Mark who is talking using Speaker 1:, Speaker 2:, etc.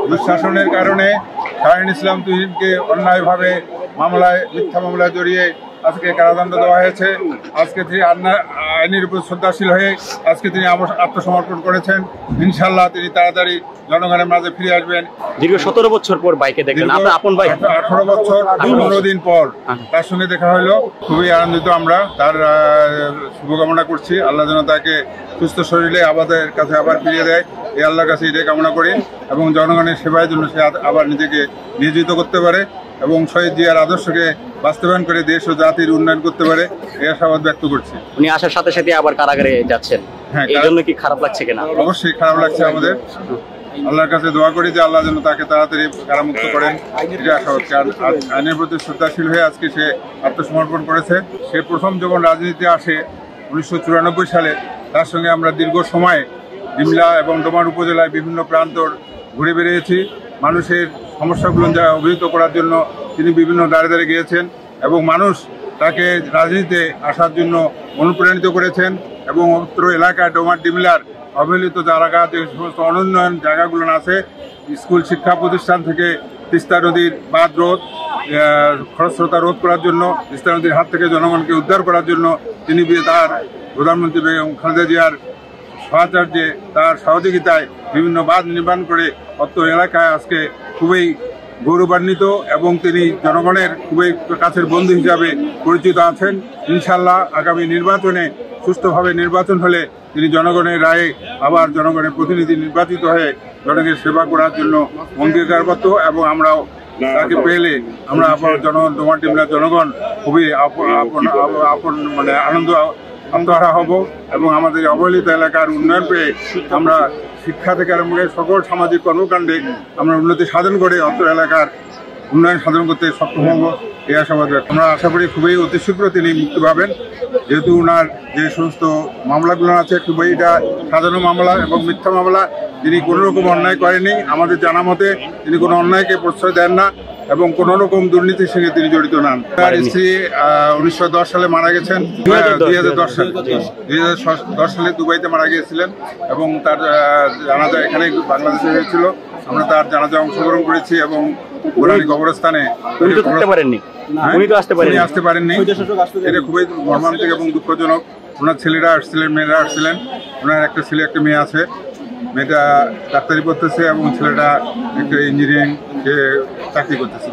Speaker 1: দুঃশাসনের কারণে শাহীন ইসলাম তুহিনকে অন্যায়ভাবে মামলায় মিথ্যা মামলায় জড়িয়ে আজকে কারাদণ্ড দেওয়া হয়েছে। আজকে তিনি আইনের উপর শ্রদ্ধাশীল হয়ে আজকে তিনি আত্মসমর্পণ করেছেন। ইনশাল্লাহ তিনি তাড়াতাড়ি জনগণের মাঝে ফিরে আসবেন।
Speaker 2: দীর্ঘ 17 বছর পর বাইকে দেখলেন, আপনার আপন ভাই
Speaker 1: 18 বছর 15 দিন পর তার সঙ্গে দেখা হলো। খুবই আনন্দিত আমরা, তার শুভকামনা করছি। আল্লাহ যেন তাকে সুস্থ শরীরে আমাদের কাছে আবার ফিরিয়ে দেয়, এই আল্লাহর কাছে এটাই কামনা করি। এবং জনগণের সেবায় জন্য সে আবার নিজেকে নিয়োজিত করতে পারে এবং শহীদ জিয়ার আদর্শকে বাস্তবায়ন করে দেশ ও জাতির উন্নয়ন করতে পারে, এই আশাবাদ ব্যক্ত করছি।
Speaker 2: উনি আসার সাথে সাথে আবার কারাগারে যাচ্ছেন,
Speaker 1: হ্যাঁ,
Speaker 2: এই জন্য কি খারাপ লাগছে কিনা?
Speaker 1: অবশ্যই খারাপ লাগছে আমাদের। আল্লাহর কাছে দোয়া করি যে আল্লাহ যেন তাকে তাড়াতাড়ি কারামুক্ত করেন, এটা আশাবাদ। আইনের প্রতি শ্রদ্ধাশীল হয়ে আজকে সে আত্মসমর্পণ করেছে। সে প্রথম যখন রাজনীতিতে আসে 1994 সালে, তার সঙ্গে আমরা দীর্ঘ সময় ডিমলা এবং ডোমার উপজেলায় বিভিন্ন প্রান্তর ঘুরে বেরিয়েছি। মানুষের সমস্যাগুলো অবহিত করার জন্য তিনি বিভিন্ন দ্বারে দ্বারে গিয়েছেন এবং মানুষ তাকে রাজনীতিতে আসার জন্য অনুপ্রাণিত করেছেন। এবং অত্র এলাকায় ডোমার ডিমলার অবহেলিত জায়গা, যে সমস্ত অনুন্নয়ন জায়গাগুলো আছে, স্কুল শিক্ষা প্রতিষ্ঠান থেকে তিস্তা নদীর বাঁধ রোধ, খরস্রোতা রোধ করার জন্য, তিস্তা নদীর হাত থেকে জনগণকে উদ্ধার করার জন্য তিনি তার প্রধানমন্ত্রী বেগম খালেদা জিয়ার সাহায্যে, তার সহযোগিতায় বিভিন্ন বাঁধ নির্মাণ করে অত্র এলাকায় আজকে খুবই গৌরবান্বিত এবং তিনি জনগণের খুবই কাছের বন্ধু হিসাবে পরিচিত আছেন। ইনশাল্লাহ আগামী নির্বাচনে সুষ্ঠুভাবে নির্বাচন হলে তিনি জনগণের রায়ে আবার জনগণের প্রতিনিধি নির্বাচিত হয়ে জনগণের সেবা করার জন্য অঙ্গীকারবদ্ধ। এবং আমরাও তাকে পেলে আমরা আবার ডোমার ডিমলার জনগণ খুবই আপন মানে আনন্দহারা হব এবং আমাদের অবহেলিত এলাকার উন্নয়ন পেয়ে আমরা শিক্ষা থেকে আরম্ভ করে সকল সামাজিক কর্মকাণ্ডে আমরা উন্নতি সাধন করে অত্র এলাকার উন্নয়ন সাধন করতে সক্ষম হব, এই আশাবাদ। আমরা আশা করি খুবই অতি শীঘ্র তিনি মুক্তি পাবেন, যেহেতু ওনার যে সমস্ত মামলাগুলো আছে খুবই এটা সাজানো মামলা এবং মিথ্যা মামলা। তিনি কোনো রকম অন্যায় করেনি, আমাদের জানা মতে তিনি কোনো অন্যায়কে প্রশ্রয় দেন না এবং কোনো রকম দুর্নীতির সঙ্গে তিনি জড়িত নন। তার স্ত্রী 1910 সালে মারা গেছেন, 2010 সালে দুবাইতে মারা গিয়েছিলেন এবং তার জানাজা এখানে বাংলাদেশে হয়েছিল। আমরা তার জানাজা অংশগ্রহণ করেছি এবং গোরানি কবরস্থানে আসতে পারেননি। এটা খুবই মর্মান্তিক এবং দুঃখজনক। ওনার ছেলেরা আসছিলেন, মেয়েরা আসছিলেন। ওনার একটা ছেলে একটা মেয়ে আছে, মেয়েটা ডাক্তারি পড়তেছে এবং ছেলেটা একটা ইঞ্জিনিয়ারিং চাকরি করতেছে।